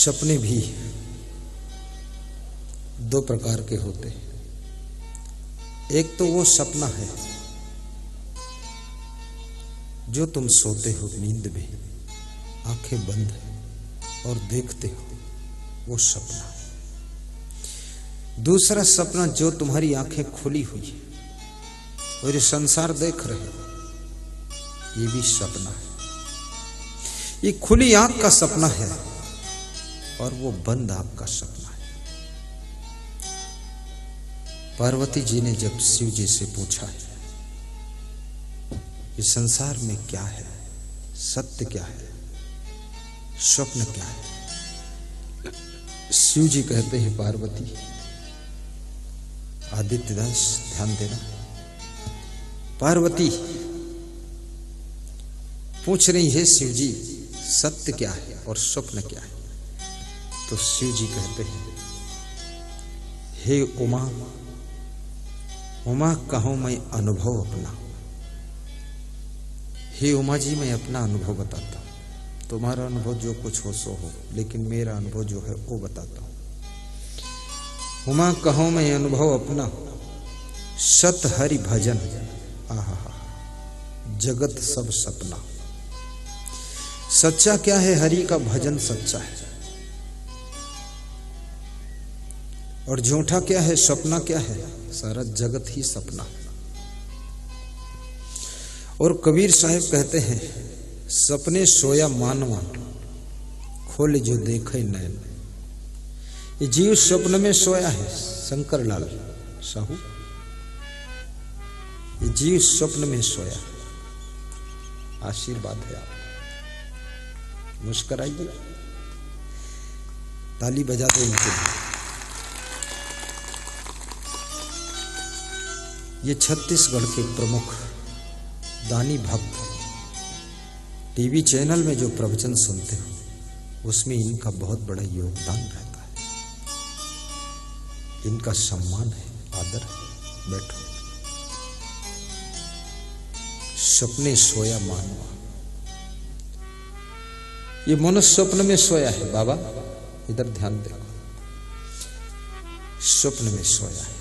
सपने भी दो प्रकार के होते हैं। एक तो वो सपना है जो तुम सोते हो नींद में, आंखें बंद है और देखते हो, वो सपना है। दूसरा सपना जो तुम्हारी आंखें खुली हुई है और ये संसार देख रहे हो, ये भी सपना है। ये खुली आंख का सपना है और वो बंद आंख का सपना है। पार्वती जी ने जब शिव जी से पूछा है इस संसार में क्या है, सत्य क्या है, स्वप्न क्या है, शिव जी कहते हैं पार्वती, आदित्यदास ध्यान देना, पार्वती पूछ रही है शिव जी सत्य क्या है और स्वप्न क्या है। तो शिव जी कहते हैं, हे उमा, उमा कहूं मैं अनुभव अपना। हे उमा जी, मैं अपना अनुभव बताता हूं। तुम्हारा अनुभव जो कुछ हो सो हो, लेकिन मेरा अनुभव जो है वो बताता हूं। उमा कहूं मैं अनुभव अपना, सत हरि भजन, आहा जगत सब सपना। सच्चा क्या है? हरि का भजन सच्चा है। और झूठा क्या है? सपना क्या है? सारा जगत ही सपना। और कबीर साहब कहते हैं, सपने सोया मानवा, खोले जो देखे नैन। ये जीव स्वप्न में सोया है, शंकर लाल साहू, ये जीव स्वप्न में सोया। आशीर्वाद है आप, मुस्कुराइए, ताली बजा दो इनके लिए। ये छत्तीसगढ़ के प्रमुख दानी भक्त टीवी चैनल में जो प्रवचन सुनते हो, उसमें इनका बहुत बड़ा योगदान रहता है। इनका सम्मान है, आदर है। बैठो। सपने सोया मानवा, ये मनुष्य स्वप्न में सोया है। बाबा इधर ध्यान देखो, स्वप्न में सोया है।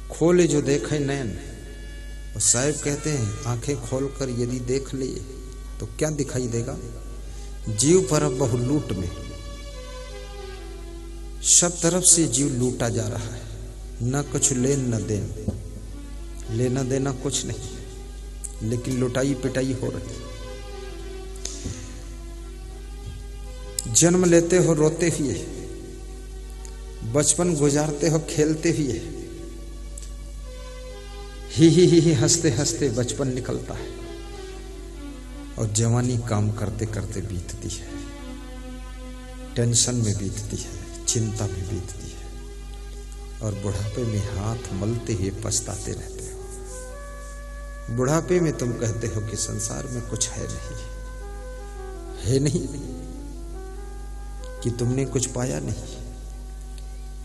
खोले जो देखे नैन। और साहब कहते हैं, आंखें खोलकर यदि देख ले तो क्या दिखाई देगा? जीव पर बहु लूट में, सब तरफ से जीव लूटा जा रहा है, न कुछ लेन न देन, लेना देना कुछ नहीं, लेकिन लुटाई पिटाई हो रही। जन्म लेते हो रोते हुए, बचपन गुजारते हो खेलते हुए, ही हंसते हंसते बचपन निकलता है, और जवानी काम करते करते बीतती है, टेंशन में बीतती है, चिंता में बीतती है, और बुढ़ापे में हाथ मलते हुए पछताते रहते हो। बुढ़ापे में तुम कहते हो कि संसार में कुछ है नहीं, कि तुमने कुछ पाया नहीं।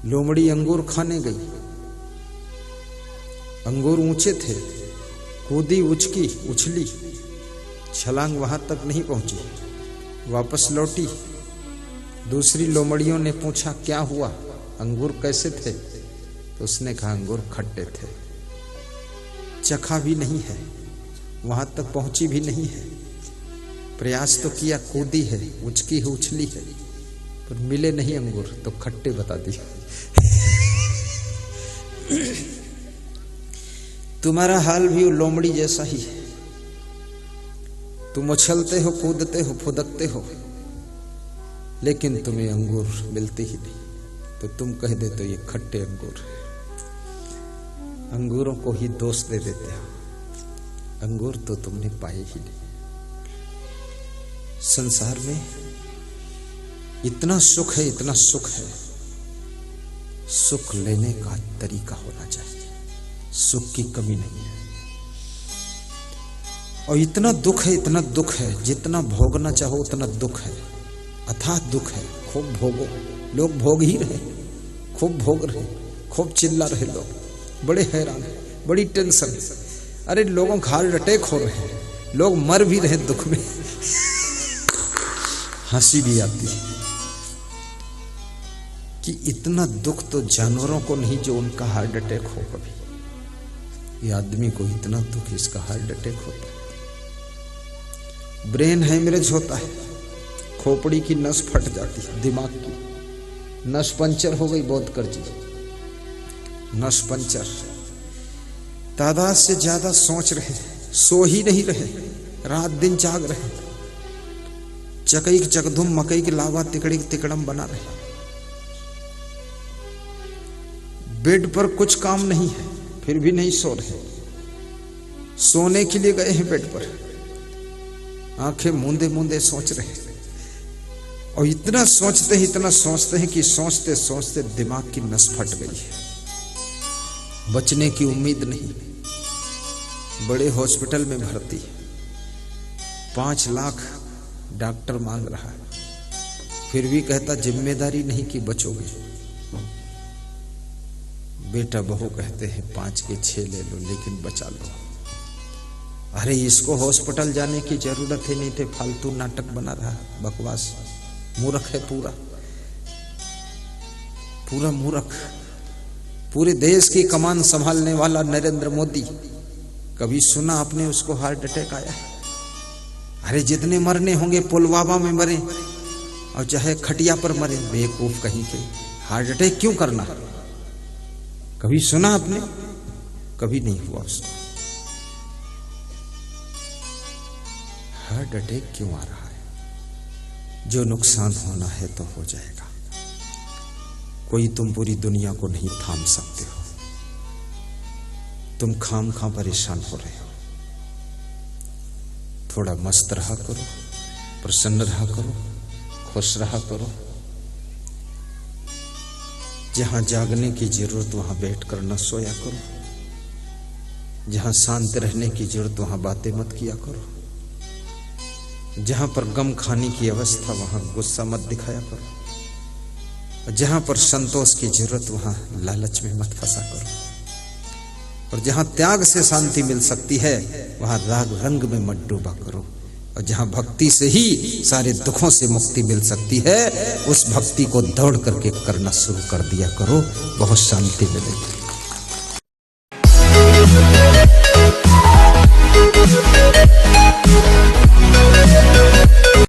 लोमड़ी अंगूर खाने गई, अंगूर ऊंचे थे, कूदी, उचकी, उछली, छलांग वहां तक नहीं पहुंची, वापस लौटी। दूसरी लोमड़ियों ने पूछा क्या हुआ, अंगूर कैसे थे? तो उसने कहा अंगूर खट्टे थे। चखा भी नहीं है, वहां तक पहुंची भी नहीं है, प्रयास तो किया, कूदी है, उचकी है, उछली है, पर मिले नहीं अंगूर, तो खट्टे बता दिए। तुम्हारा हाल भी लोमड़ी जैसा ही है। तुम उछलते हो, कूदते हो, फुदकते हो, लेकिन तुम्हें अंगूर मिलते ही नहीं। तो तुम कह देते हो ये खट्टे अंगूर। अंगूरों को ही दोष दे देते हो, अंगूर तो तुमने पाए ही नहीं। संसार में इतना सुख है, इतना सुख है, सुख लेने का तरीका होना चाहिए। सुख की कमी नहीं है। और इतना दुख है, इतना दुख है, जितना भोगना चाहो उतना दुख है, अथाह दुख है। खूब भोगो, लोग भोग ही रहे, खूब भोग रहे, खूब चिल्ला रहे, लोग बड़े हैरान है, बड़ी टेंशन। अरे लोगों का हार्ट अटैक हो रहे हैं, लोग मर भी रहे दुख में। हंसी भी आती है कि इतना दुख तो जानवरों को नहीं जो उनका हार्ट अटैक हो कभी, ये आदमी को इतना दुख इसका हार्ट अटैक होता है। ब्रेन हेमरेज होता है, खोपड़ी की नस फट जाती है, दिमाग की नस पंचर हो गई, बहुत कर जी नस पंचर। तादाद से ज्यादा सोच रहे, सो ही नहीं रहे, रात दिन जाग रहे, चकई की चकधुम मकई के लावा तिकड़ी तिकड़म बना रहे, बेड पर कुछ काम नहीं है फिर भी नहीं सो रहे, सोने के लिए गए हैं बेड पर, आंखें मूंदे मूंदे सोच रहे, और इतना सोचते हैं कि सोचते सोचते दिमाग की नस फट गई है, बचने की उम्मीद नहीं। बड़े हॉस्पिटल में भर्ती, 5 लाख डॉक्टर मांग रहा है, फिर भी कहता जिम्मेदारी नहीं कि बचोगे। बेटा बहू कहते हैं 5 के 6 ले लो लेकिन बचा लो। अरे इसको हॉस्पिटल जाने की जरूरत ही नहीं थे, फालतू नाटक बना रहा, बकवास, मूर्ख है पूरा मूर्ख। पूरे देश की कमान संभालने वाला नरेंद्र मोदी, कभी सुना आपने उसको हार्ट अटैक आया? अरे जितने मरने होंगे पुलवामा में मरे और चाहे खटिया पर मरे, बेवकूफ कहीं के, हार्ट अटैक क्यों करना? कभी सुना आपने? कभी नहीं हुआ उसको। हार्ट अटैक क्यों आ रहा है? जो नुकसान होना है तो हो जाएगा, कोई तुम पूरी दुनिया को नहीं थाम सकते हो, तुम खामखा परेशान हो रहे हो। थोड़ा मस्त रहा करो, प्रसन्न रहा करो, खुश रहा करो। जहां जागने की जरूरत वहां बैठकर न सोया करो, जहां शांत रहने की जरूरत वहां बातें मत किया करो, जहां पर गम खाने की अवस्था वहां गुस्सा मत दिखाया करो, जहां पर संतोष की जरूरत वहां लालच में मत फंसा करो, और जहां त्याग से शांति मिल सकती है वहां राग रंग में मत डूबा करो, और जहां भक्ति से ही सारे दुखों से मुक्ति मिल सकती है उस भक्ति को दौड़ करके करना शुरू कर दिया करो, बहुत शांति मिलेगी।